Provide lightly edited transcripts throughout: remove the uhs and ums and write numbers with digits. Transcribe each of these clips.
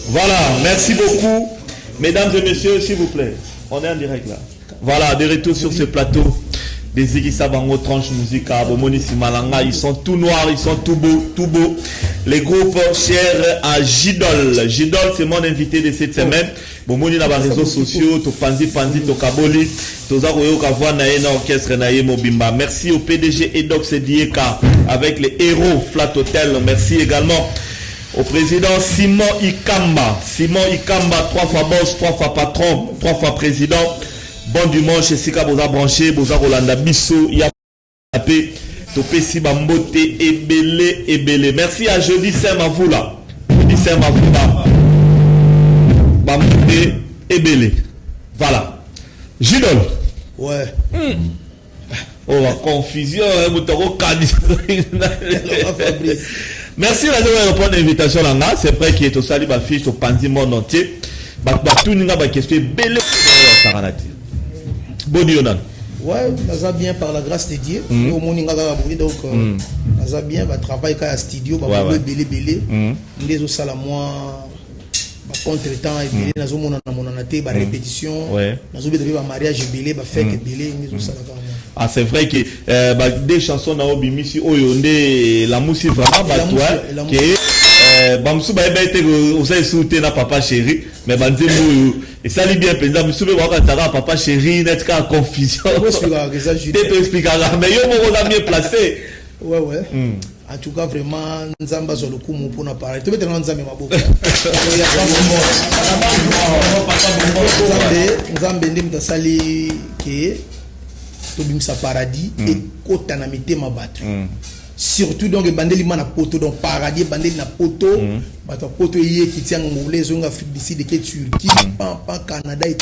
Voilà, merci beaucoup. Mesdames et messieurs, s'il vous plaît, on est en direct là. Voilà, de retour sur ce plateau. Des Zigisa Bango Tranche Musica, Bomoni Simalanga, ils sont tout noirs, ils sont tout beaux, tout beaux. Les groupes chers à Gidol. Gidol, c'est mon invité de cette semaine. Bomoni na les réseaux sociaux, to Panzi, to Kaboli, to Zaroyo Kavwa Naena Orchestre Naye Mobimba. Merci au PDG Edox Dieka avec les héros Flat Hotel. Merci également au président Simon Ikamba. Simon Ikamba, 3 fois boss, 3 fois patron, 3 fois président. Bon dimanche, Sika Boza branché, Boza Rolanda Bissou, Yapé, Topé Siba Mbote, Ebele. Merci à Jeudi Saint-Mavoula. Jeudi Saint-Mavoula. Bambote, Ebele. Voilà. Gidol. Ouais. Oh, la confusion, Merci à nous pour l'invitation là. C'est vrai qu'il est au salut, ma fille, au Panzi monde entier. Tout le monde a question. Belle. Bonionan. Ouais, ça bien par la grâce de Dieu. Au monde donc ça bien va travailler à studio, va belé. Les autres salles moi contre-temps et belé nazo mona na mona té ba répétition. Nazo be ba mariage belé ba fête belé les autres salles. Ah c'est vrai que des chansons na obimisi oyonde la musique vraiment ba toi que bamsu ba été osé soutenir na papa chéri mais banzemu et ça lui bien pendant musu be waka tara papa chéri net ka confusion te expliquer mais yo mo la mieux placé ouais en tout cas vraiment nzamba zo lokumu pour na parler to betena nzambe maboko nzambe ndim tasali ke to bimsa paradis et kota na mitema bato surtout donc bandeli mana poto donc paradis bandeli na poto bato poto yé qui tient ngolé zonga Afrique du Sud ke Turquie pas Canada et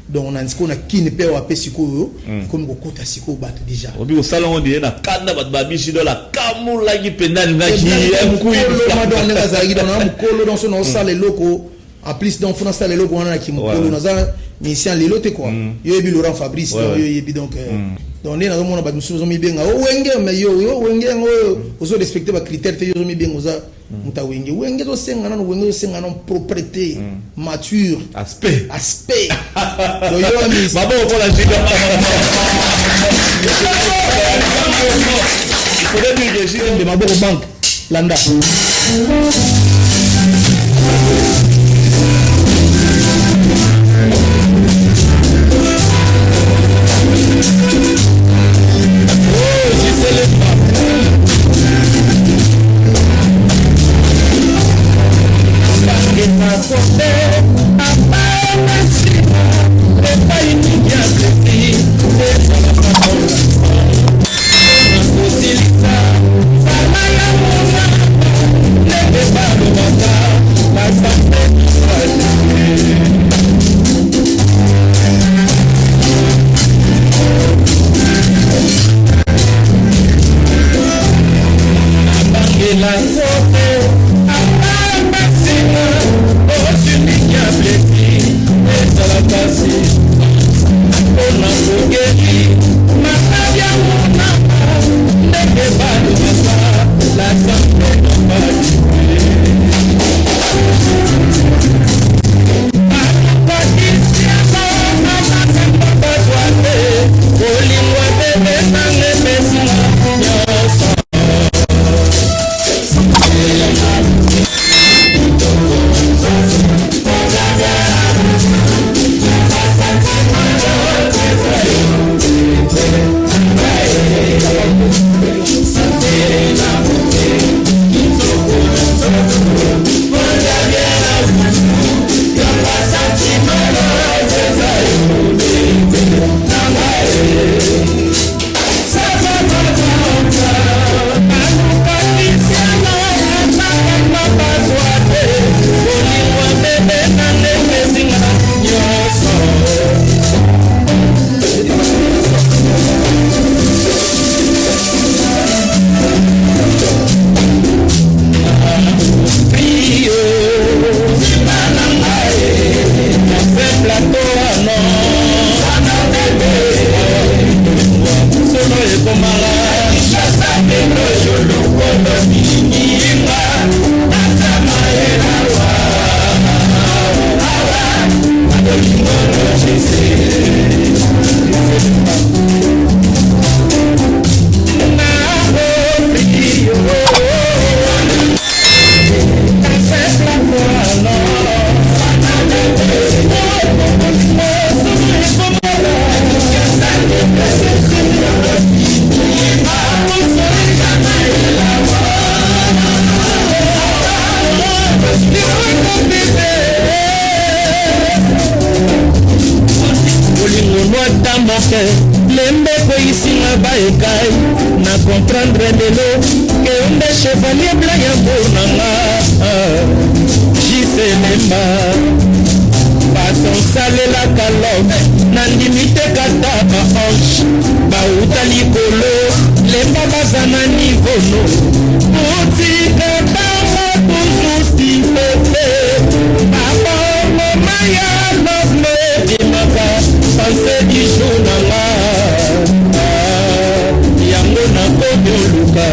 donc on a ce qu'on a qui ne peut pas pesiko comme ko kota siko bato déjà obi au salon on dit na Canada bato ba bichi do la kamula gi pendani ngaki mkuyi madon nga zagi dans na mkolo dans son salle loko en plus dans France les loko on a qui mkolo naza mission lelo te quoi yo yebi Laurent Fabrice yo yebi donc donc les gens ont besoin de bien oh wenge mais yo wenge aux autres respecter les critères te yo mi bien oza muta wenge wenge to senga na wenge senga na propriété mature aspect donc yo mi babo pour la giga pour les dire giga de mabo banque landa moke lembeko isinga baekai na comprendre lelo ke onde chevalier blanc ya mbonanga jiselemba façon salelaka love nandimi te kata baange bauta likolo lemba baza na nivono otika bango toujours stilete babongo maya lovle dimaka pense dijour nanga yango nakomi oluka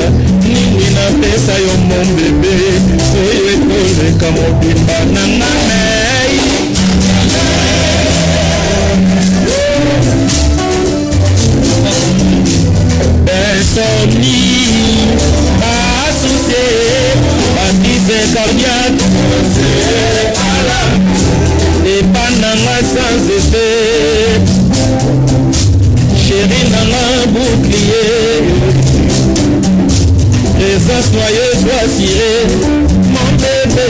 nini napesa yo mon bebe oyo ekoleka mobimba nanga mei insomnie, associé, baptisé cardiaque, et pananga sans effet, chérie nanga bouclier, présence noyeuse voici, mon bébé,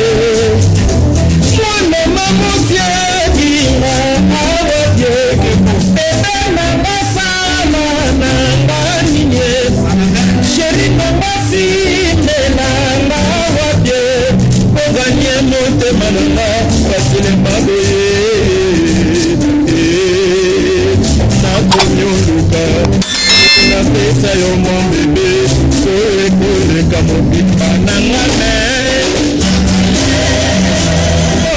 moi le maman Dieu qui m'a Dieu que bébé nanga sama nanga chérie mambasi melanga wabie oganye motema nanga basile maboye nakomi oluka napesa yo mon bebe oyo ekoleka mobimba nanga me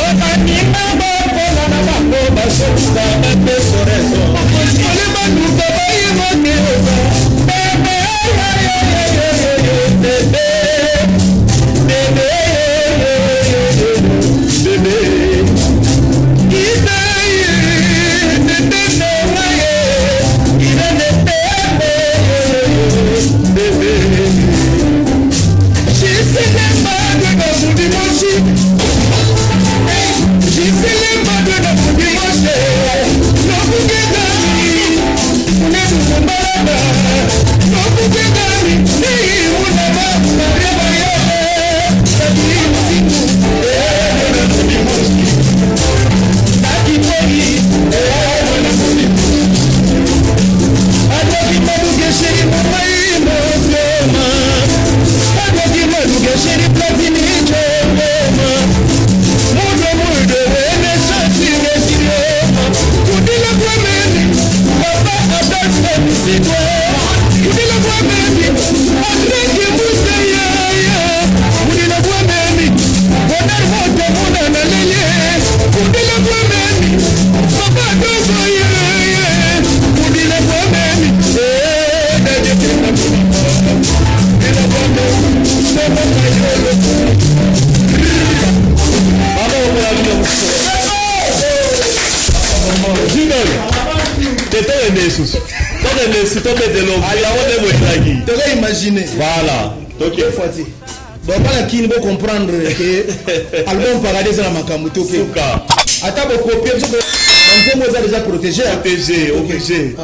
obaninga bokola na bango basoka bapeso reso ole baluka bayimote oza voilà donc il faut dire donc pas qui ne peut comprendre que album paradis dans la makamuto que attends beaucoup copier parce que on s'est déjà protégé obligé oh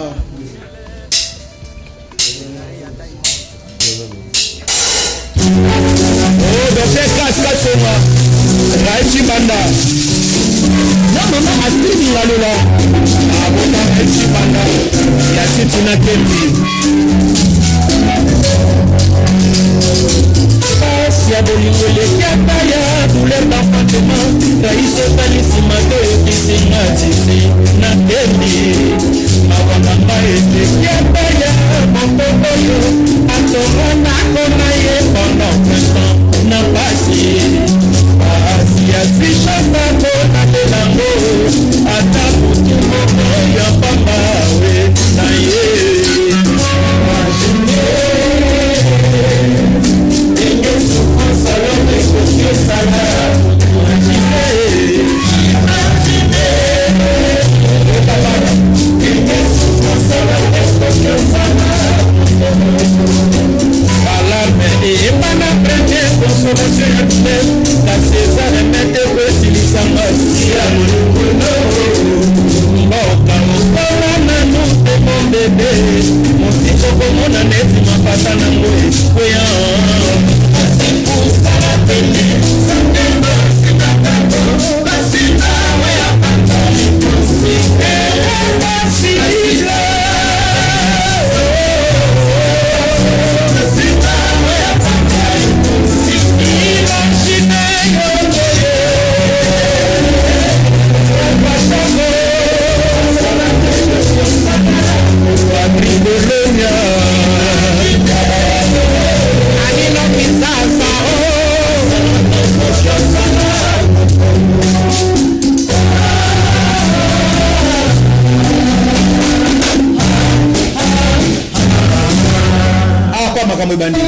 donc c'est casse soma Raichi Banda non a streaming là ah bon Raichi Banda ya Tina Kembi ya bolingo lekiata ya douleur d'enfantement raïs otanisima toyokisinga tisi na tembi mawakanga elekiata ya moto oyo atonga nakona ye pendant 20 ans na pasi ya fichasa kona telango ata kutu moko ya pamba we na ye Alarme et pas la première consolation, la César mette makambo bandi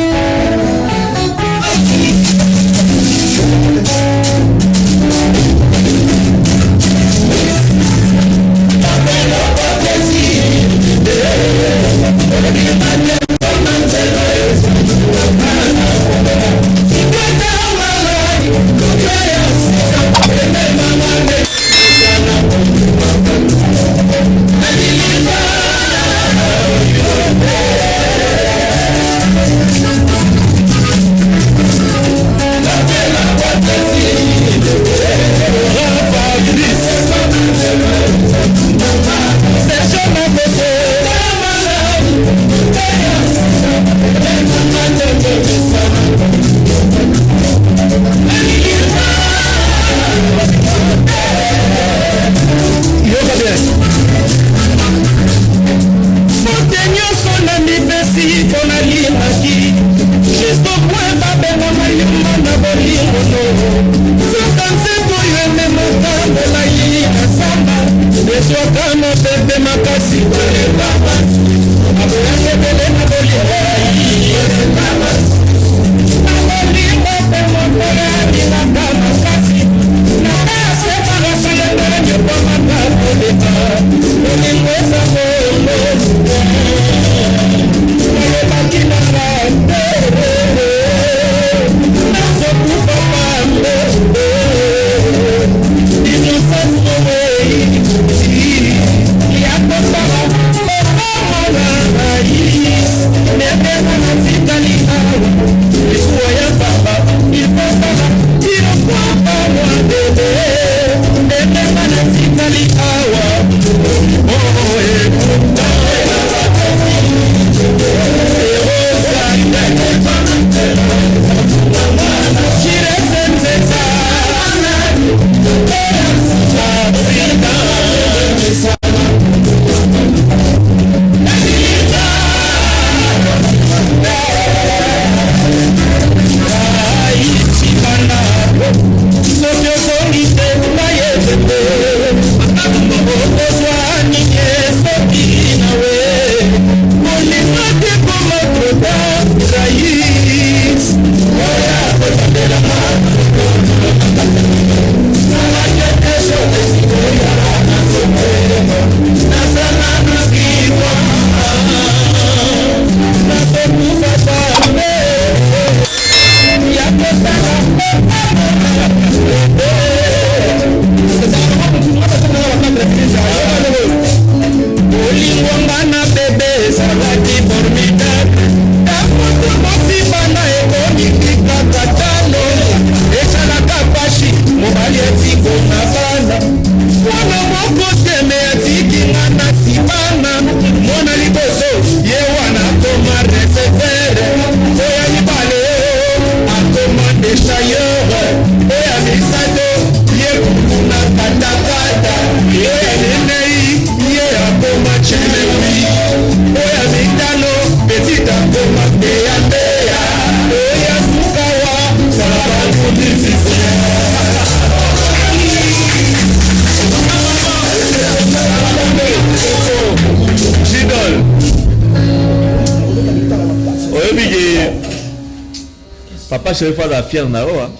Papa chéri fa la fière na oa.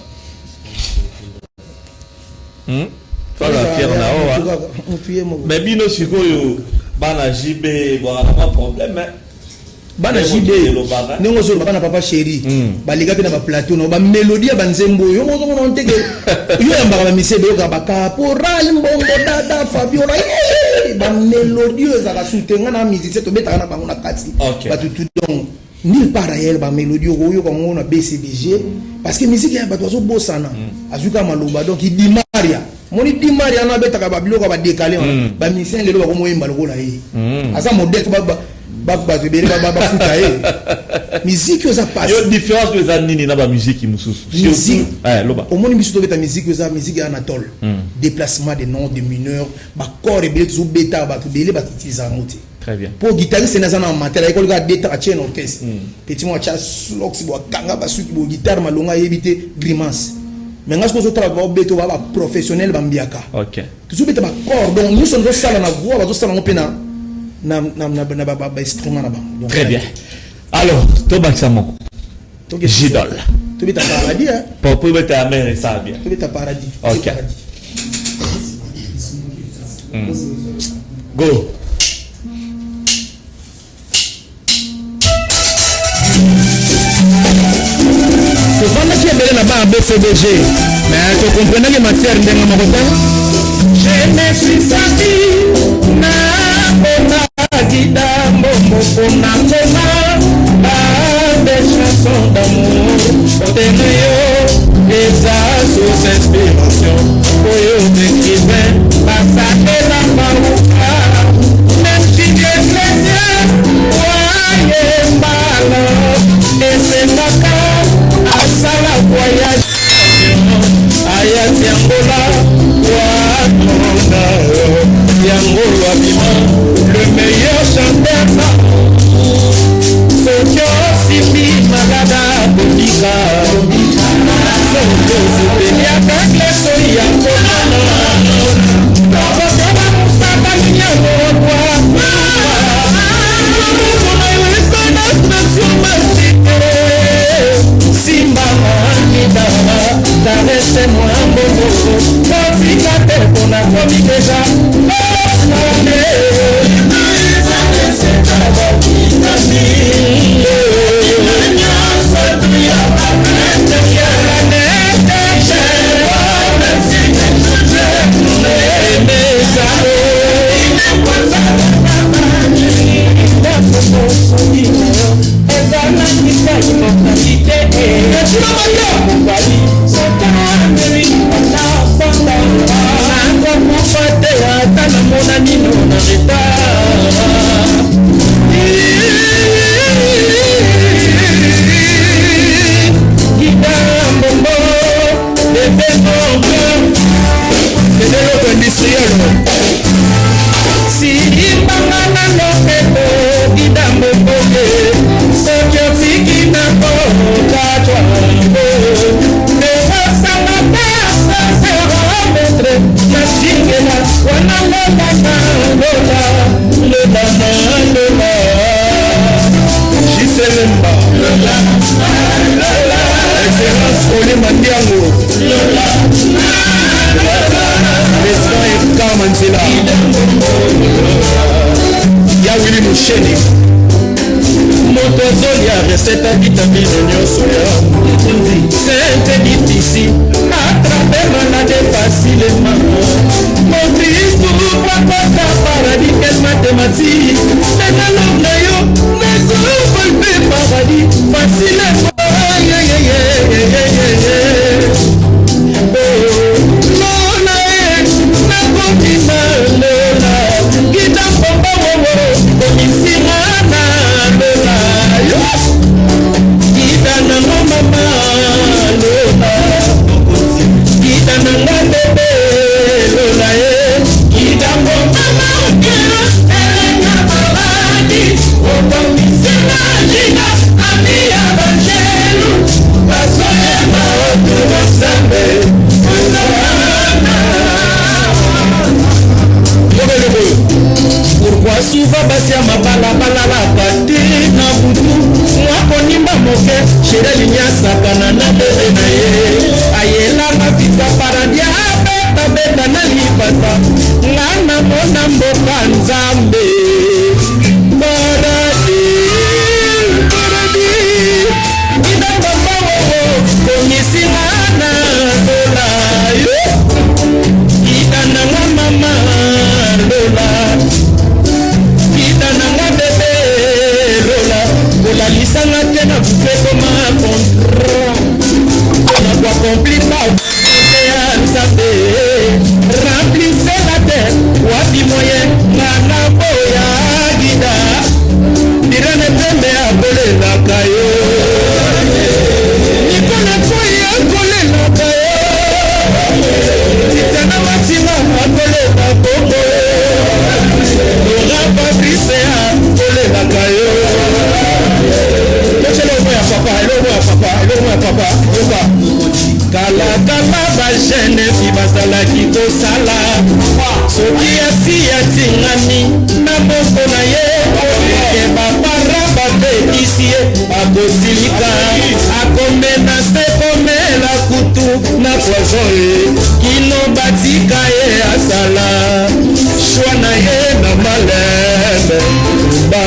Fa la fière na oa. Mais bino sikoyo bana jibe voilà pas problème. Bana jibe ningo zo bana papa chéri baliga pe na ba plateau no ba mélodie ba nzembo yo mo zo no nteke yo yamba ba misebe yo ba caporal mbongo dada Fabiola ba mélodie za ka soutenga na musique to beta na bango na kati ba tout donc nulle part ailleurs ba mélodie oyo comme on a BCBG parce que musique ya bato zo bosana azuka maloba donc il dit Maria moni dit Maria na beta ka ba biloko ba décaler ba musicien lelo ba ko moyemba lokola ye asa modèle ba futa musique oza passe yo différence que za nini na ba musique mususu musique loba au monde biso to beta musique oza musique Anatole déplacement des noms de mineurs ba corps et beta zo beta ba to délé ba titiza ngoti. Très bien. Pour guitariste c'est dans matériel école ga déta a chaîne orchestre petit moi cha slox bo kanga ba suki bo guitare malonga yebité grimace mais ngas ko zo travail beto ba professionnel ba mbiaka OK tout beta ba corps donc nous sommes sala na voix ba zo sala ngopena na instrument na ba. Très bien. Alors, Tobakisa Moko. Gidol. Tu es à paradis, hein? Pour mettre la mer et ça bien. Tu es à paradis. Ok. Go. Tu vois qui est belle là-bas à BCBG. Mais tu comprends que matière n'est pas mon je me suis senti na bona guidambo mopona ngoma des chansons d'amour oteneyo eza sous inspiration oyo d'écrivain basakela mauka même si l'église oye mbala esengaka asala voyage ayati yangola Yango Abima, le meilleur chanteur Sokyo Simbi Magada Bobika Sokyo Sipenya Kakle Soya Komana Kakotama Musaka Nyango Kwa Simba Manida Caresse-moi Momo Konfikate Kona Komi Deja Recette vitamine c'est difficile attraper malade facilement. Mon Christ pourquoi pas paradis quelle mathématique. Mais dans l'homme mais on paradis facilement. Souvent basi ya mabala la kati na butu mwako nimba moke shira linyasaka na bebe na ye ayela mafika paradia beta na lipata ngana mona mboka nzambe paradi ina baba wo komisi ngana dola yo ina na mama dola la lisanga tena kupeko ma contrat na kwa compliment ya nzambe remplissez la terre wapi moyen ngana boya gida dirane pembe akolela kayo nikona foya akolela kayo titana matima akolela kongo Dora Fabrice akolela kayo papa kala bajene fi bazalaki kosala soki asi yatingami na moko na ye ke bapara babekisi ye bosilika akomena se komela kutu na poison kino batika ye asala shwana ye na maleme ba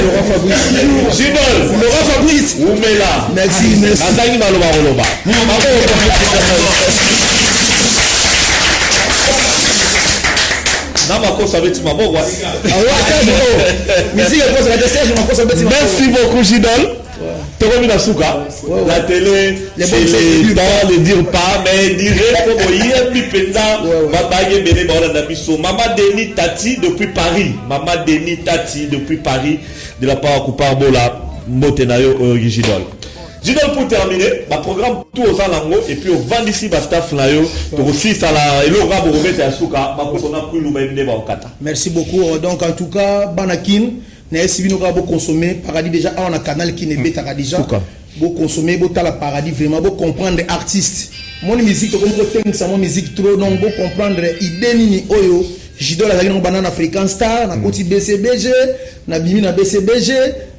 Laurent Fabrice. Merci. Merci beaucoup, Gidol. La télé, c'est les temps, ne dire pas, mais dirait Maman Denis Tati depuis Paris. Maman Denis Tati depuis Paris, de la part de Couparbola, Motenayo, Gidol. Gidol, pour terminer, ma programme tout aux alango et puis au vent d'ici, staff Nayo, aussi ça la Elora Boromete Asuka, ma on a pris l'ouverture au Kata. Merci beaucoup. Donc en tout cas, Banakin, n'est si nous avons consommé paradis déjà on a canal qui n'est pas déjà. Beau consommer, beau la paradis vraiment, beau comprendre artistes. Mon musique, comme côté ça, mon musique trop donc beau comprendre idée ni oyo. Gidol a gagné banane African Star, na côté BCBG, na bimi na BCBG.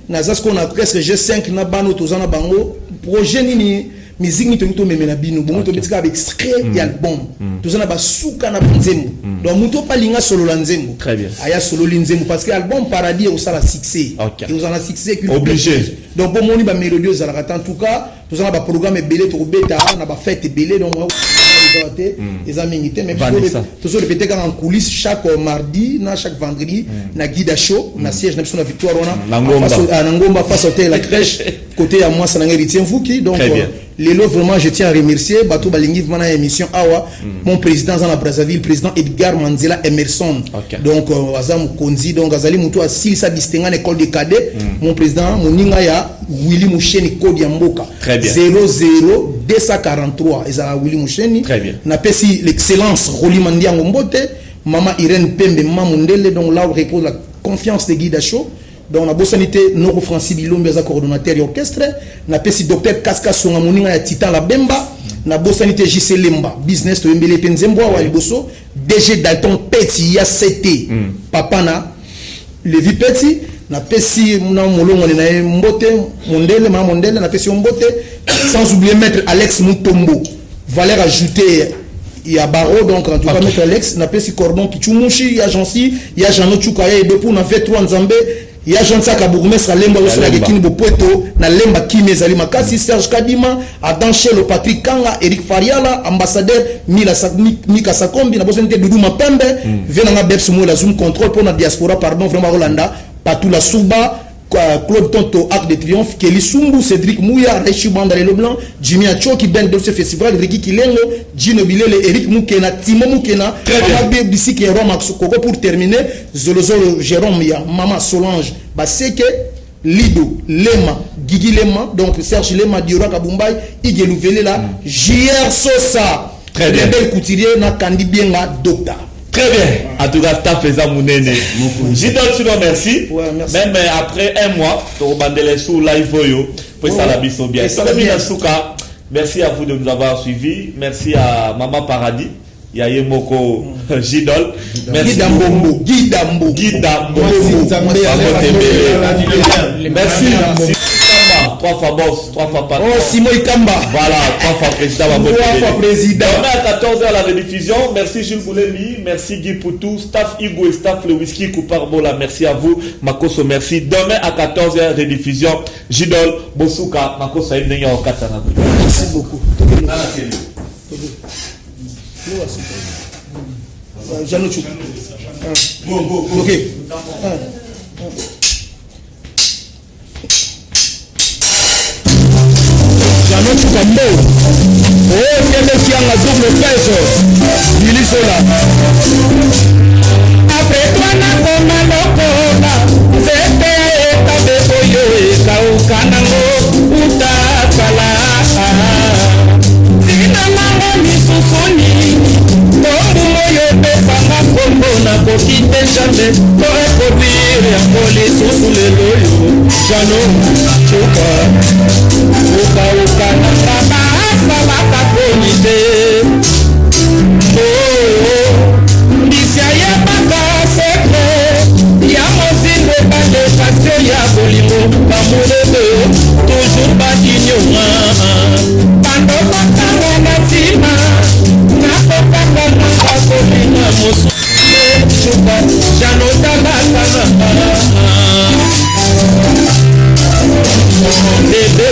Nazas qu'on a presque G5 na bano tozana bango projet nini musique ni to meme na bino bon to betika avec extrait et album tozana ba suka na nzembo donc muto pa linga solo la nzembo très bien aya solo nzembo parce que album paradis au ça la succès et nous en a succès obligé donc bon moni ba mélodie za la en tout cas tozana ba programme belé to beta na ba fête belé donc les amis mais toujours répéter quand en coulisses chaque mardi na chaque vendredi na guida show na siège na la victoire on a Nangomba face au la crèche côté à moi ça n'a héritier Fouki donc les lots vraiment je tiens à remercier Batou Balingi vraiment émission awa mon président dans la Brazzaville président Edgar Manzela Emerson donc Azam Konzi donc Azali Moutou assis sa distingué à l'école des cadets mon président Moninga ya Willy Moucheni Kodi Mboka 00 243 ezala Willy Moucheni na pesi l'excellence Roli Mandiango Mbote Maman Irène Pembe Mamundele donc là où repose la confiance de Guida Show donc la bossanité Noro Francis Bilombe za coordonnateur et orchestre na pesi docteur Kaska Songa Moninga ya Titan la Bemba na bossanité JC Lemba business to Mbele Penzembo wa Liboso DG Dalton Petit ya CT papa na Levi Petit na pesi na molongo na Mbote Mondele ma Mondele na pesi Mbote sans oublier maître Alex Mutombo valeur ajoutée il y a Baro donc en tout cas maître Alex na pesi cordon Kichumushi ya Jansi ya Jano Chukaya et depuis na fait 3 Nzambe ya Jean Saka bourgmestre Lemba aussi la Gekini Bopoto na Lemba Kimezali Makasi Serge Kadima Adam Chelo Patrick Kanga Eric Fariala ambassadeur Mika Sakombi na bosonité Doudou Mapembe venanga Beps mo la Zoom contrôle pour la diaspora pardon vraiment Rolanda Patou la Souba Claude Tonto Arc de Triomphe Kelly Sumbu Cédric Mouya Rechi Banda Le Blanc Jimmy Achoki Ben de ce festival Ricky Kilengo Gino Bilele Eric Moukena Timo Moukena Abé Bissi qui est Rome Koko pour terminer Zolozolo Jérôme ya Mama Solange Baseke Lido Lema Guigui Lema donc Serge Lema Diora Kabumbai Igelu Velela JR Sosa très bien belle couturier na Kandi Bienga Docteur. Très bien. En tout cas, staff faisant mon aîné. Gidol, tu nous merci. Merci. Même après un mois, tu as bandé sous live voyo. Pour ça, la biso bien. Merci à vous de nous avoir suivis. Merci à Maman Paradis. Yaye Moko Gidol. Merci. Guidambo. Merci. 3 fois boss, 3 fois patron. Oh, Simon Ikamba. Voilà, 3 fois président. 3 fois président. Demain à 14h la rediffusion. Merci Jules Boulemi, merci Guy Poutou, staff Igo et staff le whisky Couparbola. Merci à vous, Makoso, merci. Demain à 14h rediffusion. Jidol, Bosuka, Makoso et Nenya Okatana. Merci beaucoup. Jeannot Chou. Ok. Jeannot Chou Kambo. Oh, quel est qui a la double pèse. Il est là. Après toi, n'a pas mal au corps. C'était ta béboyo et Kaukanango. Utakala. Sinamanga misusuni. Tombu moyo pesanga kombo na kokite jamais. Kore kodire ya koli susule loyo. Jeannot Chouka. Uka uka na baba asala kaponite. Oh, ndisia ye baka sekre. Ya mozinde bandekasio ya bolimo. Bamulebe toujours badinyo. Bando bakanga na tima. Nakokanga na kakolina mosuke. Chouka Jeannot Talakana. Bébé,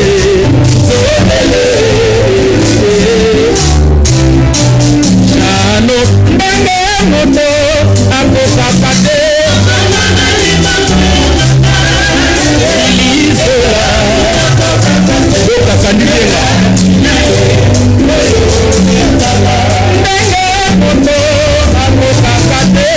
Zobele, Jeannot, Mbenge moto, Akokapate, Elisola, Okakandikenga, Mbenge moto, Akokapate,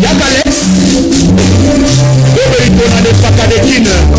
Yakalex. Bébé, il donne des packs à des kines.